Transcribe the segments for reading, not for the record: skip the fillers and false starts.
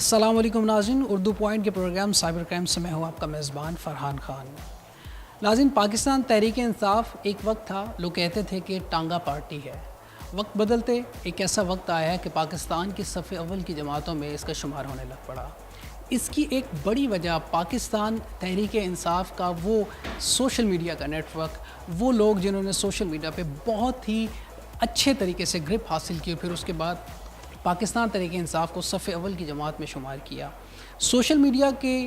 السلام علیکم ناظرین، اردو پوائنٹ کے پروگرام سائبر کرائم سے میں ہوں آپ کا میزبان فرحان خان۔ ناظرین، پاکستان تحریک انصاف ایک وقت تھا لوگ کہتے تھے کہ ٹانگا پارٹی ہے۔ وقت بدلتے ایک ایسا وقت آیا ہے کہ پاکستان کی صف اول کی جماعتوں میں اس کا شمار ہونے لگ پڑا۔ اس کی ایک بڑی وجہ پاکستان تحریک انصاف کا وہ سوشل میڈیا کا نیٹ ورک، وہ لوگ جنہوں نے سوشل میڈیا پہ بہت ہی اچھے طریقے سے گرپ حاصل کی، پھر اس کے بعد پاکستان تحریک انصاف کو صف اول کی جماعت میں شمار کیا۔ سوشل میڈیا کے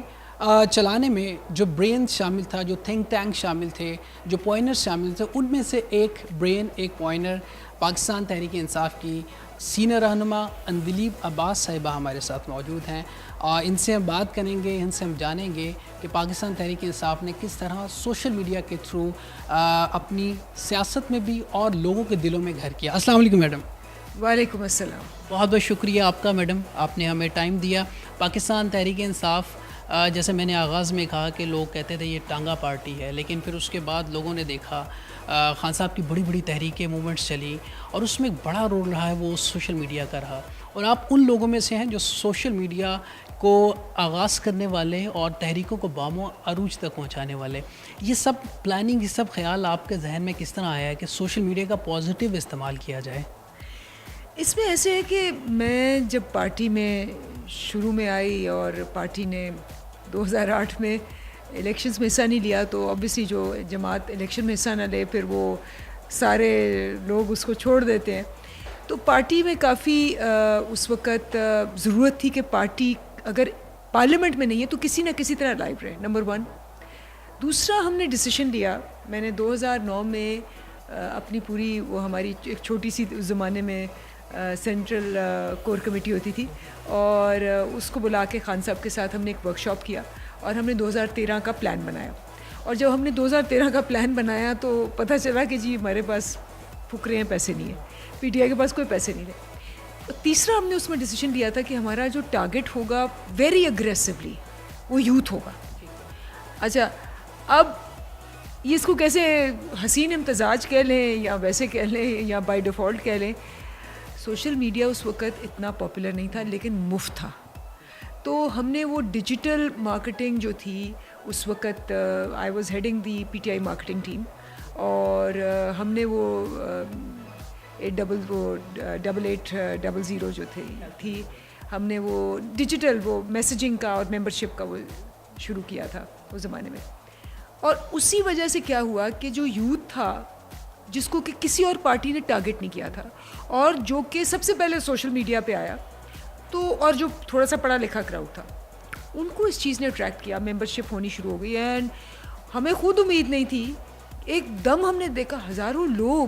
چلانے میں جو برین شامل تھا، جو تھنک ٹینک شامل تھے، جو پوائنر شامل تھے، ان میں سے ایک برین، ایک پوائنر پاکستان تحریک انصاف کی سینئر رہنما اندلیب عباس صاحبہ ہمارے ساتھ موجود ہیں۔ ان سے ہم بات کریں گے، ان سے ہم جانیں گے کہ پاکستان تحریک انصاف نے کس طرح سوشل میڈیا کے تھرو اپنی سیاست میں بھی اور لوگوں کے دلوں میں گھر کیا۔ السلام علیکم میڈم۔ وعلیکم السلام۔ بہت بہت شکریہ آپ کا میڈم، آپ نے ہمیں ٹائم دیا۔ پاکستان تحریک انصاف جیسے میں نے آغاز میں کہا کہ لوگ کہتے تھے یہ ٹانگا پارٹی ہے، لیکن پھر اس کے بعد لوگوں نے دیکھا خان صاحب کی بڑی بڑی تحریکیں، موومنٹس چلی، اور اس میں ایک بڑا رول رہا ہے وہ سوشل میڈیا کا رہا، اور آپ ان لوگوں میں سے ہیں جو سوشل میڈیا کو آغاز کرنے والے اور تحریکوں کو بام و عروج تک پہنچانے والے۔ یہ سب پلاننگ، یہ سب خیال آپ کے ذہن میں کس طرح آیا ہے کہ سوشل میڈیا کا پازیٹیو استعمال کیا جائے؟ اس میں ایسے ہے کہ میں جب پارٹی میں شروع میں آئی اور پارٹی نے 2008 میں الیکشنز میں حصہ نہیں لیا، تو اوبیسلی جو جماعت الیکشن میں حصہ نہ لے پھر وہ سارے لوگ اس کو چھوڑ دیتے ہیں۔ تو پارٹی میں کافی اس وقت ضرورت تھی کہ پارٹی اگر پارلیمنٹ میں نہیں ہے تو کسی نہ کسی طرح لائیو رہے، نمبر 1۔ دوسرا، ہم نے ڈیسیشن لیا، میں نے 2009 میں اپنی پوری وہ ہماری ایک چھوٹی سی اس زمانے میں سینٹرل کور کمیٹی ہوتی تھی، اور اس کو بلا کے خان صاحب کے ساتھ ہم نے ایک ورکشاپ کیا اور ہم نے 2013 کا پلان بنایا۔ اور جب ہم نے 2013 کا پلان بنایا تو پتہ چلا کہ جی ہمارے پاس پھکرے ہیں، پیسے نہیں ہیں، پی ٹی آئی کے پاس کوئی پیسے نہیں تھے۔ تیسرا، ہم نے اس میں ڈیسیشن لیا تھا کہ ہمارا جو ٹارگیٹ ہوگا ویری اگریسولی وہ یوتھ ہوگا۔ اچھا، اب یہ اس کو کیسے حسین امتزاج کہہ لیں یا ویسے کہہ لیں یا بائی ڈیفالٹ کہہ لیں، سوشل میڈیا اس وقت اتنا پاپولر نہیں تھا لیکن مفت تھا، تو ہم نے وہ ڈیجیٹل مارکیٹنگ جو تھی اس وقت، I was heading the P T I marketing team, اور ہم نے وہ 8800 جو تھی ہم نے وہ ڈیجیٹل وہ میسیجنگ کا اور ممبرشپ کا وہ شروع کیا تھا اس زمانے میں۔ اور اسی وجہ سے کیا ہوا کہ جو یوتھ تھا جس کو کہ کسی اور پارٹی نے ٹارگٹ نہیں کیا تھا، اور جو کہ سب سے پہلے سوشل میڈیا پہ آیا، تو اور جو تھوڑا سا پڑھا لکھا کراؤڈ تھا، ان کو اس چیز نے اٹریکٹ کیا، ممبرشپ ہونی شروع ہو گئی، اینڈ ہمیں خود امید نہیں تھی، ایک دم ہم نے دیکھا ہزاروں لوگ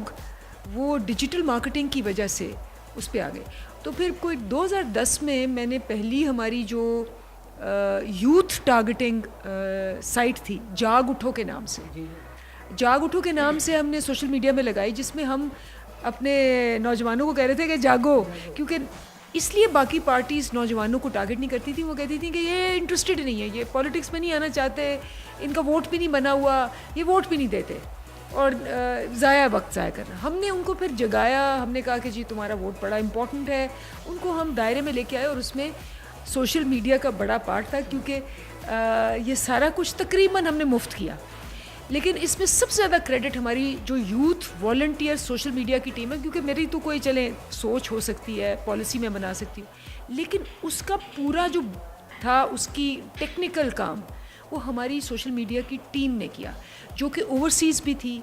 وہ ڈیجیٹل مارکیٹنگ کی وجہ سے اس پہ آ گئے۔ تو پھر کوئی 2010 میں نے پہلی ہماری جو یوتھ ٹارگیٹنگ سائٹ تھی جاگ اٹھو کے نام سے، جاگ اٹھو کے نام سے ہم نے سوشل میڈیا میں لگائی، جس میں ہم اپنے نوجوانوں کو کہہ رہے تھے کہ جاگو، کیونکہ اس لیے باقی پارٹیز نوجوانوں کو ٹارگٹ نہیں کرتی تھیں، وہ کہتی تھیں کہ یہ انٹرسٹڈ نہیں ہے، یہ پولیٹکس میں نہیں آنا چاہتے، ان کا ووٹ بھی نہیں بنا ہوا، یہ ووٹ بھی نہیں دیتے، اور ضائع وقت ضائع کرنا۔ ہم نے ان کو پھر جگایا، ہم نے کہا کہ جی تمہارا ووٹ بڑا امپورٹنٹ ہے، ان کو ہم دائرے میں لے کے آئے، اور اس میں سوشل میڈیا کا بڑا پارٹ تھا، کیونکہ یہ سارا کچھ تقریباً ہم نے مفت کیا۔ لیکن اس میں سب سے زیادہ کریڈٹ ہماری جو یوتھ والنٹیئر سوشل میڈیا کی ٹیم ہے، کیونکہ میری تو کوئی چلیں سوچ ہو سکتی ہے، پالیسی میں بنا سکتی ہوں، لیکن اس کا پورا جو تھا اس کی ٹیکنیکل کام وہ ہماری سوشل میڈیا کی ٹیم نے کیا، جو کہ اوورسیز بھی تھی،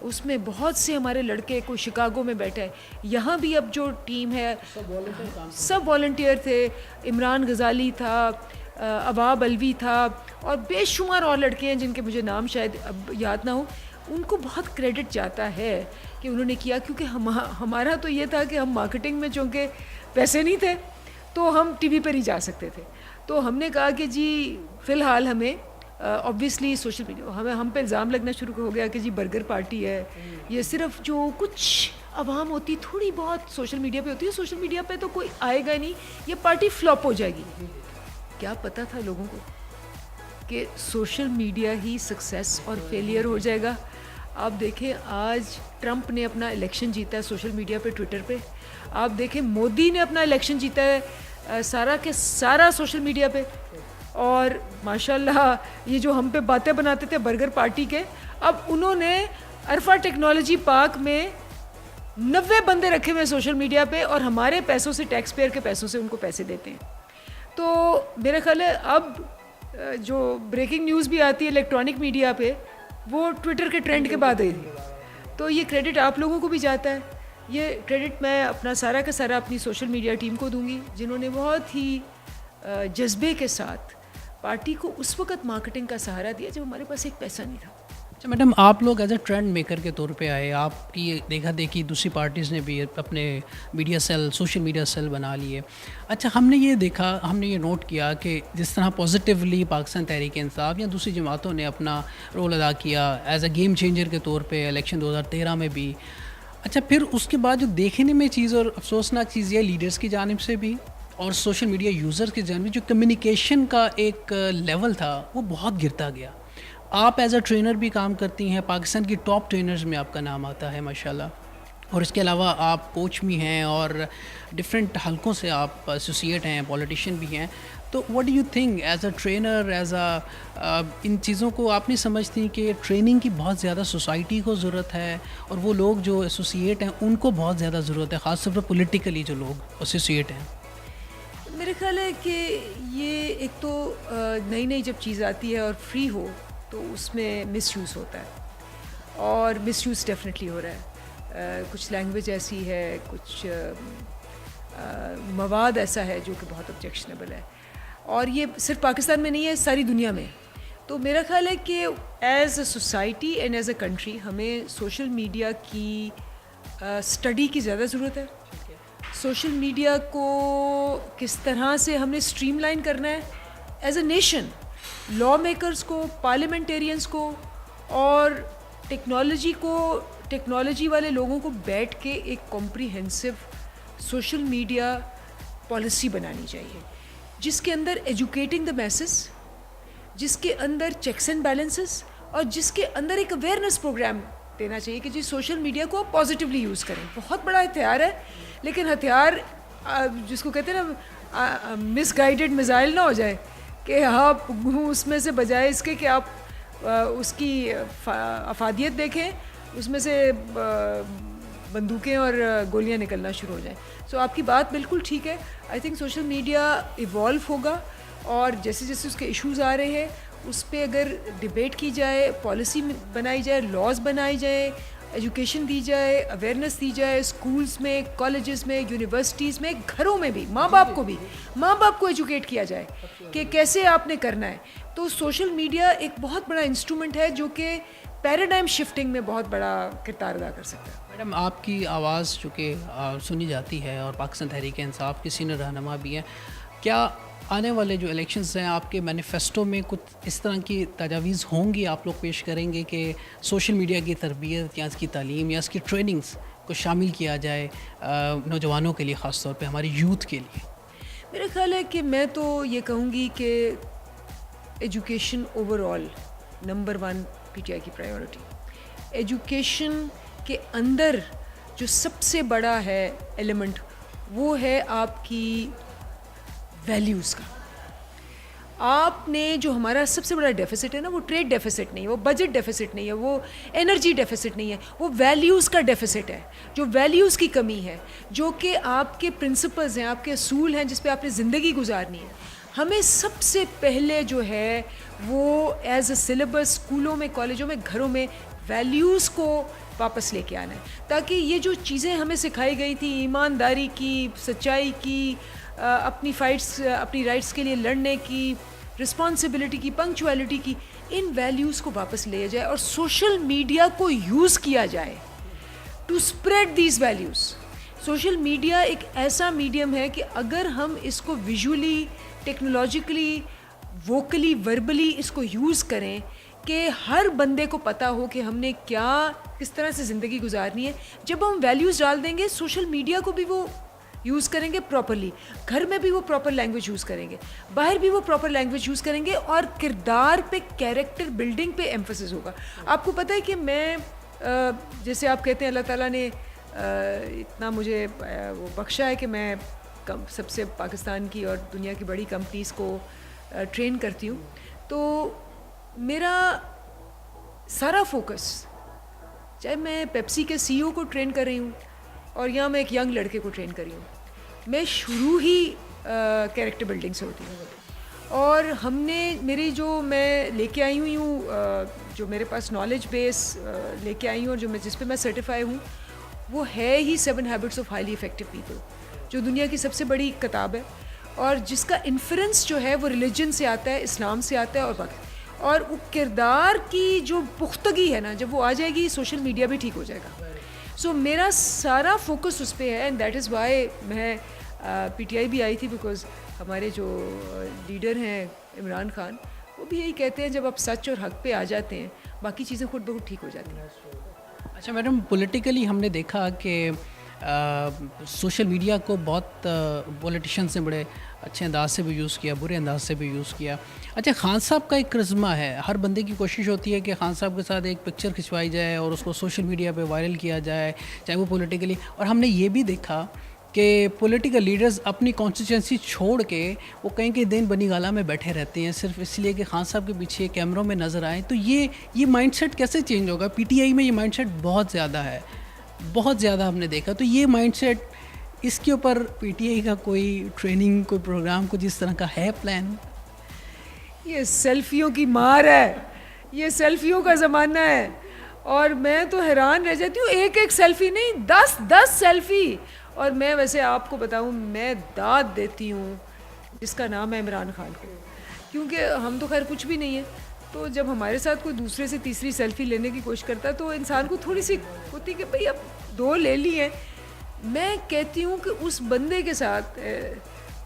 اس میں بہت سے ہمارے لڑکے، کوئی شکاگو میں بیٹھے، یہاں بھی اب جو ٹیم ہے سب والنٹیئر تھے، عمران غزالی تھا، عواب الوی تھا، اور بے شمار اور لڑکے ہیں جن کے مجھے نام شاید اب یاد نہ ہو، ان کو بہت کریڈٹ جاتا ہے کہ انہوں نے کیا، کیونکہ ہمارا تو یہ تھا کہ ہم مارکیٹنگ میں چونکہ پیسے نہیں تھے تو ہم ٹی وی پر ہی جا سکتے تھے، تو ہم نے کہا کہ جی فی الحال ہمیں اوبویسلی سوشل میڈیا، ہم پہ الزام لگنا شروع ہو گیا کہ جی برگر پارٹی ہے، یہ صرف جو کچھ عوام ہوتی تھوڑی بہت سوشل میڈیا پہ ہوتی ہے، سوشل میڈیا پہ تو کوئی آئے گا نہیں، یہ پارٹی فلاپ ہو جائے گی۔ کیا پتہ تھا لوگوں کو کہ سوشل میڈیا ہی سکسیس اور فیلئر ہو جائے گا؟ آپ دیکھیں آج ٹرمپ نے اپنا الیکشن جیتا ہے سوشل میڈیا پہ، ٹویٹر پہ. آپ دیکھیں مودی نے اپنا الیکشن جیتا ہے سارا کے سارا سوشل میڈیا پہ. اور ماشاءاللہ یہ جو ہم پہ باتیں بناتے تھے برگر پارٹی کے، اب انہوں نے عرفہ ٹیکنالوجی پارک میں 90 بندے رکھے ہوئے سوشل میڈیا پہ، اور ہمارے پیسوں سے، ٹیکس پیئر کے پیسوں سے ان کو پیسے دیتے ہیں. تو میرا خیال ہے اب جو بریکنگ نیوز بھی آتی ہے الیکٹرانک میڈیا پہ، وہ ٹویٹر کے ٹرینڈ کے بعد آئی. تو یہ کریڈٹ آپ لوگوں کو بھی جاتا ہے. یہ کریڈٹ میں اپنا سارا کا سارا اپنی سوشل میڈیا ٹیم کو دوں گی، جنہوں نے بہت ہی جذبے کے ساتھ پارٹی کو اس وقت مارکیٹنگ کا سہارا دیا جب ہمارے پاس ایک پیسہ نہیں تھا. اچھا میڈم، آپ لوگ ایز اے ٹرینڈ میکر کے طور پہ آئے، آپ کی دیکھا دیکھی دوسری پارٹیز نے بھی اپنے media cell, social media cell بنا لیے. اچھا ہم نے یہ دیکھا، ہم نے یہ نوٹ کیا کہ جس طرح پازیٹیولی پاکستان تحریک انصاف یا دوسری جماعتوں نے اپنا رول ادا کیا ایز اے گیم چینجر کے طور پہ الیکشن 2013 میں بھی. اچھا پھر اس کے بعد جو دیکھنے میں چیز اور افسوسناک چیز یہ لیڈرز کی جانب سے بھی اور سوشل میڈیا یوزرز کی جانب جو کمیونیکیشن کا ایک لیول تھا وہ بہت گرتا گیا. آپ ایز اے ٹرینر بھی کام کرتی ہیں، پاکستان کی ٹاپ ٹرینرز میں آپ کا نام آتا ہے ماشاءاللہ، اور اس کے علاوہ آپ کوچ بھی ہیں اور ڈفرینٹ حلقوں سے آپ ایسوسیٹ ہیں، پولیٹیشین بھی ہیں. تو what do you think as a trainer, as a ان چیزوں کو آپ نہیں سمجھتی کہ ٹریننگ کی بہت زیادہ سوسائٹی کو ضرورت ہے، اور وہ لوگ جو ایسوسیٹ ہیں ان کو بہت زیادہ ضرورت ہے، خاص طور پر پولیٹیکلی جو لوگ ایسوسیٹ ہیں؟ میرے خیال ہے کہ یہ ایک تو نئی نئی جب چیز آتی ہے اور فری ہو تو اس میں مس یوز ہوتا ہے، اور مس یوز ڈیفینیٹلی ہو رہا ہے. کچھ لینگویج ایسی ہے، کچھ مواد ایسا ہے جو کہ بہت آبجیکشنیبل ہے، اور یہ صرف پاکستان میں نہیں ہے، ساری دنیا میں. تو میرا خیال ہے کہ as a society and as a country ہمیں سوشل میڈیا کی اسٹڈی کی زیادہ ضرورت ہے. سوشل میڈیا کو کس طرح سے ہم نے اسٹریم لائن کرنا ہے as a nation, law makers کو، پارلیمنٹیرینس کو اور ٹیکنالوجی والے لوگوں کو بیٹھ کے ایک کمپریہنسو سوشل میڈیا پالیسی بنانی چاہیے، جس کے اندر ایجوکیٹنگ دا میسز، جس کے اندر چیکس اینڈ بیلنسز، اور جس کے اندر ایک اویئرنیس پروگرام دینا چاہیے کہ جی سوشل میڈیا کو آپ پازیٹیولی یوز کریں. بہت بڑا ہتھیار ہے، لیکن ہتھیار جس کو کہتے ہیں نا مس گائیڈڈ میزائل نہ ہو جائے، کہ آپ اس میں سے بجائے اس کے کہ آپ اس کی افادیت دیکھیں، اس میں سے بندوقیں اور گولیاں نکلنا شروع ہو جائیں. سو آپ کی بات بالکل ٹھیک ہے. I think social media evolve ہوگا، اور جیسے جیسے اس کے ایشوز آ رہے ہیں اس پہ اگر ڈبیٹ کی جائے، پالیسی بنائی جائے، لاز بنائی جائے، ایجوکیشن دی جائے، اویئرنیس دی جائے، اسکولز میں، کالجز میں، یونیورسٹیز میں، گھروں میں بھی، ماں باپ کو ایجوکیٹ کیا جائے کہ کیسے آپ نے کرنا ہے. تو سوشل میڈیا ایک بہت بڑا انسٹرومنٹ ہے جو کہ پیراڈائم شفٹنگ میں بہت بڑا کردار ادا کر سکتا ہے. میڈم آپ کی آواز چونکہ سنی جاتی ہے اور پاکستان تحریک انصاف کی سینئر رہنما بھی ہیں، کیا آنے والے جو الیکشنز ہیں آپ کے مینیفیسٹو میں کچھ اس طرح کی تجاویز ہوں گی، آپ لوگ پیش کریں گے کہ سوشل میڈیا کی تربیت یا اس کی تعلیم یا اس کی ٹریننگز کو شامل کیا جائے نوجوانوں کے لیے، خاص طور پہ ہماری یوتھ کے لیے؟ میرا خیال ہے کہ میں تو یہ کہوں گی کہ education over all number 1 P T I کی پرائیورٹی. ایجوکیشن کے اندر جو سب سے بڑا ہے ایلیمنٹ وہ ہے آپ کی ویلیوز کا. آپ نے جو ہمارا سب سے بڑا ڈیفیسٹ ہے نا، وہ ٹریڈ ڈیفیسٹ نہیں ہے، وہ بجٹ ڈیفیسٹ نہیں ہے، وہ انرجی ڈیفیسٹ نہیں ہے، وہ ویلیوز کا ڈیفیسٹ ہے. جو ویلیوز کی کمی ہے، جو کہ آپ کے پرنسپلز ہیں، آپ کے اصول ہیں جس پہ آپ نے زندگی گزارنی ہے، ہمیں سب سے پہلے جو ہے وہ ایز اے سلیبس اسکولوں میں، کالجوں میں، گھروں میں ویلیوز کو واپس لے کے آنا ہے، تاکہ یہ جو چیزیں ہمیں سکھائی گئی تھیں، ایمانداری کی، سچائی کی، اپنی فائٹس، اپنی رائٹس کے لیے لڑنے کی، رسپانسبلٹی کی، پنکچویلٹی کی، ان ویلیوز کو واپس لیا جائے اور سوشل میڈیا کو یوز کیا جائے to spread these values. Social media ایک ایسا میڈیم ہے کہ اگر ہم اس کو ویژولی، ٹیکنالوجیکلی، ووکلی، وربلی اس کو یوز کریں کہ ہر بندے کو پتہ ہو کہ ہم نے کس طرح سے زندگی گزارنی ہے. جب ہم ویلیوز ڈال دیں گے، سوشل میڈیا کو بھی وہ یوز کریں گے پراپرلی، گھر میں بھی وہ پراپر لینگویج یوز کریں گے، باہر بھی وہ پراپر لینگویج یوز کریں گے، اور کردار پہ، کیریکٹر بلڈنگ پہ ایمفسس ہوگا. آپ کو پتہ ہے کہ میں جیسے آپ کہتے ہیں اللہ تعالیٰ نے اتنا مجھے وہ بخشا ہے کہ میں سب سے پاکستان کی اور دنیا کی بڑی کمپنیز کو ٹرین کرتی ہوں، تو میرا سارا فوکس، چاہے میں پیپسی کے سی او کو ٹرین کر رہی ہوں اور یہاں میں ایک ینگ لڑکے کو ٹرین کر رہی ہوں، میں شروع ہی کیریکٹر بلڈنگ سے ہوتی ہوں. اور ہم نے میری جو میں لے کے آئی ہوئی ہوں، جو میرے پاس نالج بیس لے کے آئی ہوں اور جو میں جس پہ میں سرٹیفائی ہوں، وہ ہے ہی 7 habits of highly effective people, جو دنیا کی سب سے بڑی کتاب ہے اور جس کا انفرنس جو ہے وہ ریلیجن سے آتا ہے، اسلام سے آتا ہے اور وہ کردار کی جو پختگی ہے نا، جب وہ آ جائے گی سوشل میڈیا بھی ٹھیک ہو جائے گا. سو میرا سارا فوکس اس پہ ہے، اینڈ دیٹ از وائی میں پی ٹی آئی بھی آئی تھی، بیکاز ہمارے جو لیڈر ہیں عمران خان، وہ بھی یہی کہتے ہیں جب آپ سچ اور حق پہ آ جاتے ہیں باقی چیزیں خود بخود ٹھیک ہو جاتی ہیں. اچھا میڈم، پولیٹیکلی ہم نے دیکھا کہ سوشل میڈیا کو بہت پولیٹیشنس نے بڑے اچھے انداز سے بھی یوز کیا، برے انداز سے بھی یوز کیا. اچھا، خان صاحب کا ایک کرزمہ ہے، ہر بندے کی کوشش ہوتی ہے کہ خان صاحب کے ساتھ ایک پکچر کھنچوائی جائے اور اس کو سوشل میڈیا پہ وائرل کیا جائے، چاہے وہ پولیٹیکلی. اور ہم نے یہ بھی دیکھا کہ پولیٹیکل لیڈرز اپنی کانسٹیچوئنسی چھوڑ کے وہ کہیں کہ دن بنی گالا میں بیٹھے رہتے ہیں صرف اس لیے کہ خان صاحب کے پیچھے کیمروں میں نظر آئیں. تو یہ مائنڈ سیٹ کیسے چینج ہوگا؟ پی ٹی آئی میں یہ مائنڈ سیٹ بہت زیادہ ہے، بہت زیادہ ہم نے دیکھا. تو یہ مائنڈ سیٹ، اس کے اوپر پی ٹی آئی کا کوئی ٹریننگ، کوئی پروگرام کچھ اس طرح کا ہے پلان؟ یہ سیلفیوں کی مار ہے، یہ سیلفیوں کا زمانہ ہے، اور میں تو حیران رہ جاتی ہوں. ایک سیلفی نہیں، 10 سیلفی. اور میں ویسے آپ کو بتاؤں، میں داد دیتی ہوں جس کا نام ہے عمران خان کو، کیونکہ ہم تو خیر کچھ بھی نہیں ہیں. تو جب ہمارے ساتھ کوئی دوسرے سے تیسری سیلفی لینے کی کوشش کرتا ہے تو انسان کو تھوڑی سی ہوتی کہ بھئی اب 2 لے لی ہیں. میں کہتی ہوں کہ اس بندے کے ساتھ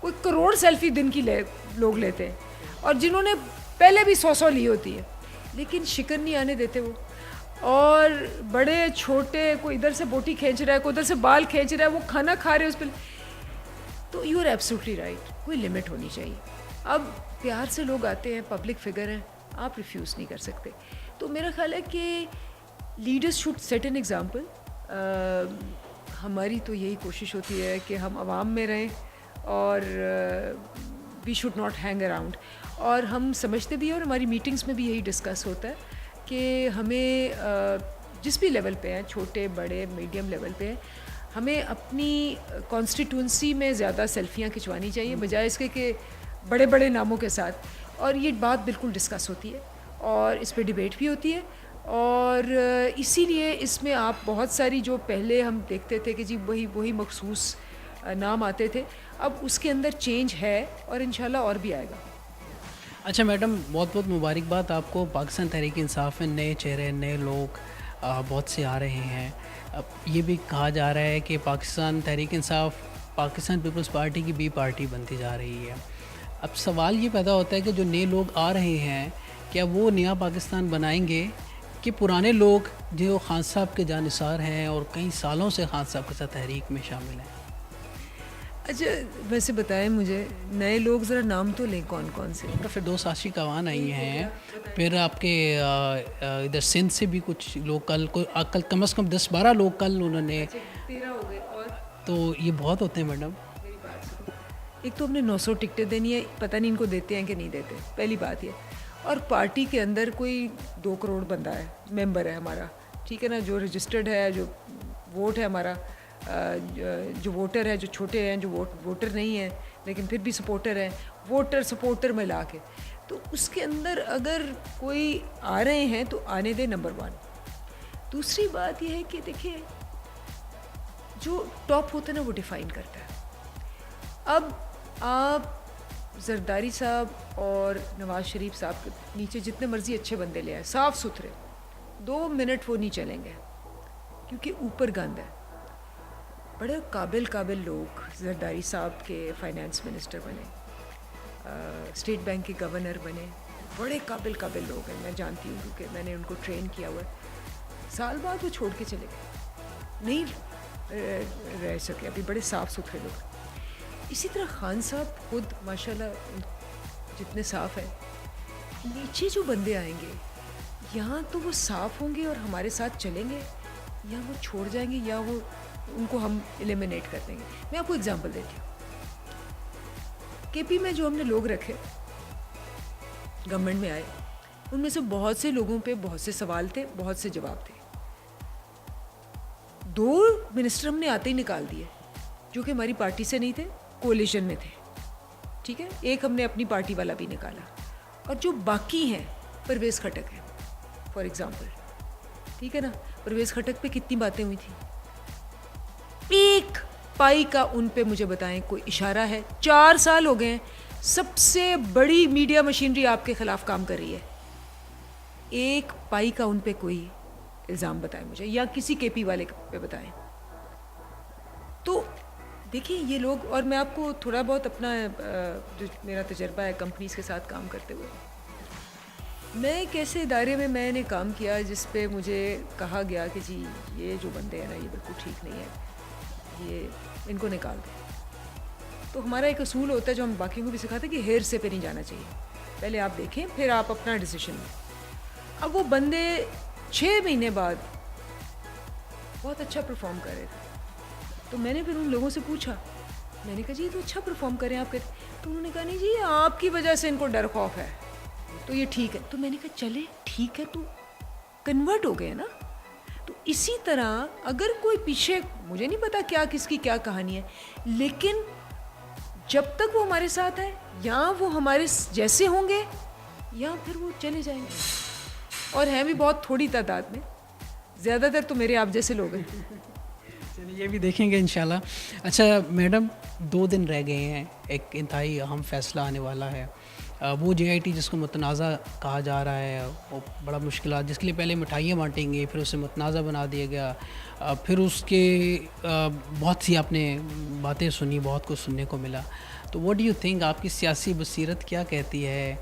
کوئی کروڑ سیلفی دن کی لوگ لیتے ہیں، اور جنہوں نے پہلے بھی 100 لی ہوتی ہے، لیکن شکر نہیں آنے دیتے وہ. اور بڑے چھوٹے، کوئی ادھر سے بوٹی کھینچ رہا ہے، کوئی ادھر سے بال کھینچ رہا ہے، وہ کھانا کھا رہے اس پہ. تو یو آر ایبسلیوٹلی رائٹ، کوئی لمٹ ہونی چاہیے. اب پیار سے لوگ آتے ہیں، پبلک فگر ہیں، آپ ریفیوز نہیں کر سکتے. تو میرا خیال ہے کہ leaders should set an example. ہماری تو یہی کوشش ہوتی ہے کہ ہم عوام میں رہیں، اور we should not hang around. اور ہم سمجھتے بھی ہیں، اور ہماری میٹنگس میں بھی یہی ڈسکس ہوتا ہے کہ ہمیں جس بھی لیول پہ ہیں، چھوٹے بڑے میڈیم لیول پہ ہیں، ہمیں اپنی کانسٹیٹوئنسی میں زیادہ سیلفیاں کھنچوانی چاہیے بجائے اس کے کہ بڑے بڑے ناموں کے ساتھ. اور یہ بات بالکل ڈسکس ہوتی ہے اور اس پہ ڈبیٹ بھی ہوتی ہے. اور اسی لیے اس میں آپ بہت ساری، جو پہلے ہم دیکھتے تھے کہ جی وہی مخصوص نام آتے تھے، اب اس کے اندر چینج ہے اور انشاءاللہ اور بھی آئے گا. اچھا میڈم، بہت بہت مبارکباد آپ کو. پاکستان تحریک انصاف میں نئے چہرے، نئے لوگ بہت سے آ رہے ہیں. اب یہ بھی کہا جا رہا ہے کہ پاکستان تحریک انصاف پاکستان پیپلز پارٹی کی بی پارٹی بنتی جا رہی ہے. اب سوال یہ پیدا ہوتا ہے کہ جو نئے لوگ آ رہے ہیں، کیا وہ نیا پاکستان بنائیں گے کہ پرانے لوگ جو خان صاحب کے جانثار ہیں اور کئی سالوں سے خان صاحب کے ساتھ تحریک میں شامل ہیں؟ اچھا ویسے بتائیں مجھے، نئے لوگ ذرا نام تو لیں کون کون سے؟ فردوس عاشق کاوان آئی ہیں، پھر آپ کے ادھر سندھ سے بھی کچھ لوگ کل کم از کم 10-12 لوگ کل انہوں نے. 13 ہو گئے. اور تو یہ بہت ہوتے ہیں میڈم. ایک تو ہم نے 900 ٹکٹیں دینی ہے، پتہ نہیں ان کو دیتے ہیں کہ نہیں دیتے، پہلی بات یہ. اور پارٹی کے اندر کوئی 2 کروڑ بندہ ہے، ممبر ہے ہمارا، ٹھیک ہے نا، جو رجسٹرڈ ہے، جو ووٹ ہے ہمارا، جو ووٹر ہے، جو چھوٹے ہیں، جو ووٹر نہیں ہیں لیکن پھر بھی سپورٹر ہیں، سپورٹر ملا کے. تو اس کے اندر اگر کوئی آ رہے ہیں تو آنے دیں، نمبر 1. دوسری بات یہ ہے کہ دیکھیں، جو ٹاپ ہوتا ہے نا وہ ڈیفائن کرتا ہے. اب آپ زرداری صاحب اور نواز شریف صاحب کے نیچے جتنے مرضی اچھے بندے لے آئے، صاف ستھرے، 2 منٹ وہ نہیں چلیں گے کیونکہ اوپر گند ہے. بڑے قابل لوگ، زرداری صاحب کے فائنانس منسٹر بنے، اسٹیٹ بینک کے گورنر بنے، بڑے قابل لوگ ہیں، میں جانتی ہوں کیونکہ میں نے ان کو ٹرین کیا ہوا ہے. سال بعد وہ چھوڑ کے چلے گئے، نہیں رہ سکے. ابھی بڑے صاف ستھرے لوگ. اسی طرح خان صاحب خود ماشاءاللہ جتنے صاف ہیں، نیچے جو بندے آئیں گے یہاں تو وہ صاف ہوں گے اور ہمارے ساتھ چلیں گے، یا وہ چھوڑ جائیں گے، یا وہ ان کو ہم ایلیمینیٹ کر دیں گے. میں آپ کو اگزامپل دیتی ہوں. کے پی میں جو ہم نے لوگ رکھے گورنمنٹ میں آئے، ان میں سے بہت سے لوگوں پہ بہت سے سوال تھے، بہت سے جواب تھے. 2 منسٹر ہم نے آتے ہی نکال دیے جو کہ ہماری پارٹی سے نہیں تھے، کولیشن میں تھے. ٹھیک ہے، ایک ہم نے اپنی پارٹی والا بھی نکالا. اور جو باقی ہیں، پرویز خٹک ہے فار ایگزامپل. ٹھیک ہے نا، پرویز خٹک پہ کتنی باتیں ہوئی تھیں، ایک پائی کا ان پہ مجھے بتائیں کوئی اشارہ ہے؟ 4 سال ہو گئے ہیں، سب سے بڑی میڈیا مشینری آپ کے خلاف کام کر رہی ہے، ایک پائی کا ان پہ کوئی الزام بتائیں مجھے، یا کسی کے پی والے پہ بتائیں. تو دیکھیں یہ لوگ، اور میں آپ کو تھوڑا بہت اپنا جو میرا تجربہ ہے کمپنیز کے ساتھ کام کرتے ہوئے، میں ایک ایسے ادارے میں نے کام کیا جس پہ مجھے کہا گیا کہ جی یہ جو بندے ہیں نا یہ بالکل ٹھیک نہیں ہے، یہ ان کو نکال دیں. تو ہمارا ایک اصول ہوتا ہے جو ہم باقیوں کو بھی سکھاتے ہیں کہ ہیر سے پہ نہیں جانا چاہیے، پہلے آپ دیکھیں پھر آپ اپنا ڈیسیشن لیں. اب وہ بندے 6 مہینے بعد بہت اچھا پرفارم کر رہے تھے. تو میں نے پھر ان لوگوں سے پوچھا، میں نے کہا جی یہ تو اچھا پرفارم کریں آپ کے، تو انہوں نے کہا نہیں جی آپ کی وجہ سے ان کو ڈر خوف ہے تو یہ ٹھیک ہے. تو میں نے کہا چلے ٹھیک ہے، تو کنورٹ ہو گئے نا. تو اسی طرح اگر کوئی پیچھے، مجھے نہیں پتا کیا کس کی کیا کہانی ہے، لیکن جب تک وہ ہمارے ساتھ ہے، یا وہ ہمارے جیسے ہوں گے یا پھر وہ چلے جائیں گے. اور ہیں بھی بہت تھوڑی تعداد میں، زیادہ تر تو میرے آپ جیسے لوگ ہیں. چلیے یہ بھی دیکھیں گے انشاءاللہ. اچھا میڈم، 2 دن رہ گئے ہیں، ایک انتہائی اہم فیصلہ آنے والا ہے. وہ جے آئی ٹی جس کو متنازع کہا جا رہا ہے، وہ بڑا مشکلات، جس کے لیے پہلے مٹھائیاں بانٹیں گے، پھر اسے متنازع بنا دیا گیا، پھر اس کے بہت سی آپ نے باتیں سنی، بہت کچھ سننے کو ملا. تو واٹ ڈو یو تھنک، آپ کی سیاسی بصیرت کیا کہتی ہے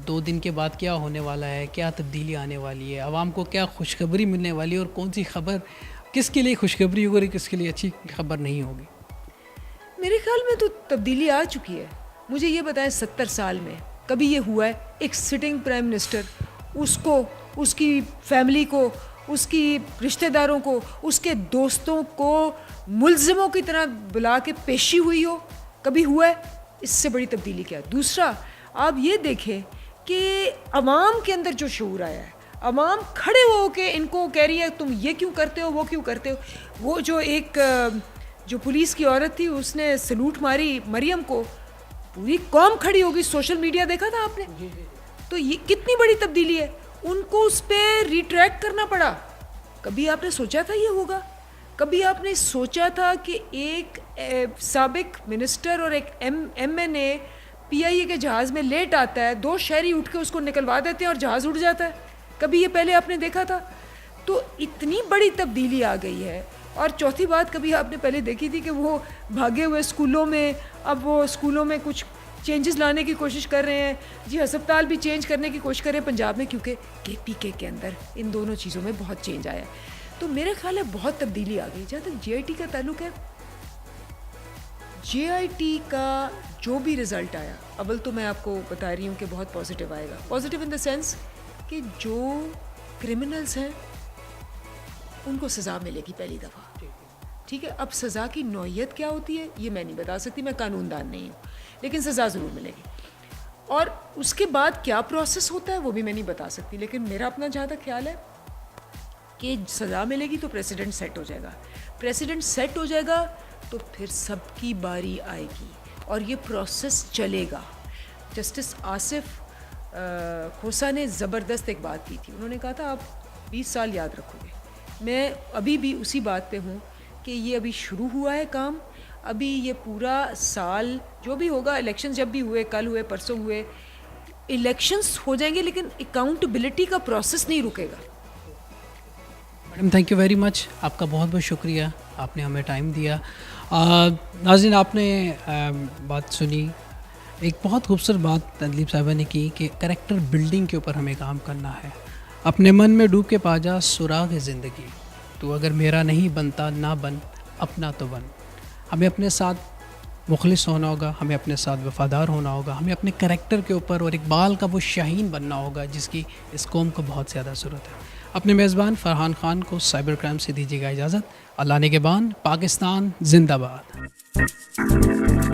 2 دن کے بعد کیا ہونے والا ہے، کیا تبدیلی آنے والی ہے، عوام کو کیا خوشخبری ملنے والی ہے، اور کون سی خبر کس کے لیے خوشخبری ہوگی اور کس کے لیے اچھی خبر نہیں ہوگی؟ میرے خیال میں تو تبدیلی آ چکی ہے. مجھے یہ بتائیں 70 سال میں کبھی یہ ہوا ہے ایک سٹنگ پرائم منسٹر، اس کو، اس کی فیملی کو، اس کی رشتہ داروں کو، اس کے دوستوں کو ملزموں کی طرح بلا کے پیشی ہوئی ہو؟ کبھی ہوا ہے؟ اس سے بڑی تبدیلی کیا؟ دوسرا آپ یہ دیکھیں کہ عوام کے اندر جو شعور آیا ہے، عوام کھڑے ہو کے ان کو کہہ رہی ہے تم یہ کیوں کرتے ہو، وہ کیوں کرتے ہو. وہ جو ایک جو پولیس کی عورت تھی اس نے سلوٹ ماری مریم کو، پوری قوم کھڑی ہوگی، سوشل میڈیا دیکھا تھا آپ نے؟ تو یہ کتنی بڑی تبدیلی ہے. ان کو اس پہ ریٹریکٹ کرنا پڑا. کبھی آپ نے سوچا تھا یہ ہوگا؟ کبھی آپ نے سوچا تھا کہ ایک سابق منسٹر اور ایک ایم این اے پی آئی اے کے جہاز میں لیٹ آتا ہے، 2 شہری اٹھ کے اس کو نکلوا دیتے ہیں اور جہاز اڑ جاتا ہے؟ کبھی یہ پہلے آپ نے دیکھا تھا؟ تو اتنی بڑی تبدیلی آ گئی ہے. اور چوتھی بات کبھی آپ نے پہلے دیکھی تھی کہ وہ بھاگے ہوئے اسکولوں میں، اب وہ اسکولوں میں کچھ چینجز لانے کی کوشش کر رہے ہیں. جی ہسپتال بھی چینج کرنے کی کوشش کر رہے ہیں پنجاب میں، کیونکہ کے پی کے اندر ان دونوں چیزوں میں بہت چینج آیا. تو میرے خیال ہے بہت تبدیلی آ گئی. جہاں تک جے آئی ٹی کا تعلق ہے، جے آئی ٹی کا جو بھی رزلٹ آیا، اول تو میں آپ کو بتا رہی ہوں کہ بہت پازیٹیو آئے گا. پازیٹیو ان دا سینس کہ جو کرمنلز ہیں ان کو سزا ملے گی پہلی دفعہ. ٹھیک ہے، اب سزا کی نوعیت کیا ہوتی ہے یہ میں نہیں بتا سکتی، میں قانون دان نہیں ہوں، لیکن سزا ضرور ملے گی. اور اس کے بعد کیا پروسیس ہوتا ہے وہ بھی میں نہیں بتا سکتی، لیکن میرا اپنا جہاں تک خیال ہے کہ سزا ملے گی تو پریسیڈنٹ سیٹ ہو جائے گا. پریسیڈنٹ سیٹ ہو جائے گا تو پھر سب کی باری آئے گی اور یہ پروسیس چلے گا. جسٹس آصف کھوسا نے زبردست ایک بات کی تھی. انہوں نے کہا تھا آپ 20 سال یاد رکھو گے. میں ابھی بھی اسی بات پہ ہوں کہ یہ ابھی شروع ہوا ہے کام. ابھی یہ پورا سال جو بھی ہوگا، الیکشنز جب بھی ہوئے، کل ہوئے، پرسوں ہوئے، الیکشنز ہو جائیں گے لیکن اکاؤنٹیبلٹی کا پروسیس نہیں رکے گا. Madam thank you very much, آپ کا بہت بہت شکریہ، آپ نے ہمیں ٹائم دیا. ناظرین آپ نے بات سنی، ایک بہت خوبصورت بات تدلیب صاحبہ نے کی کہ کریکٹر بلڈنگ کے اوپر ہمیں کام کرنا ہے. اپنے من میں ڈوب کے پا جا سراغ زندگی، تو اگر میرا نہیں بنتا نہ بن، اپنا تو بن. ہمیں اپنے ساتھ مخلص ہونا ہوگا, ہمیں اپنے ساتھ وفادار ہونا ہوگا, ہمیں اپنے کریکٹر کے اوپر اور اقبال کا وہ شاہین بننا ہوگا جس کی اس قوم کو بہت زیادہ ضرورت ہے. اپنے میزبان فرحان خان کو سائبر کرائم سے دیجیے گا اجازت. اللہ نگہبان. پاکستان زندہ باد.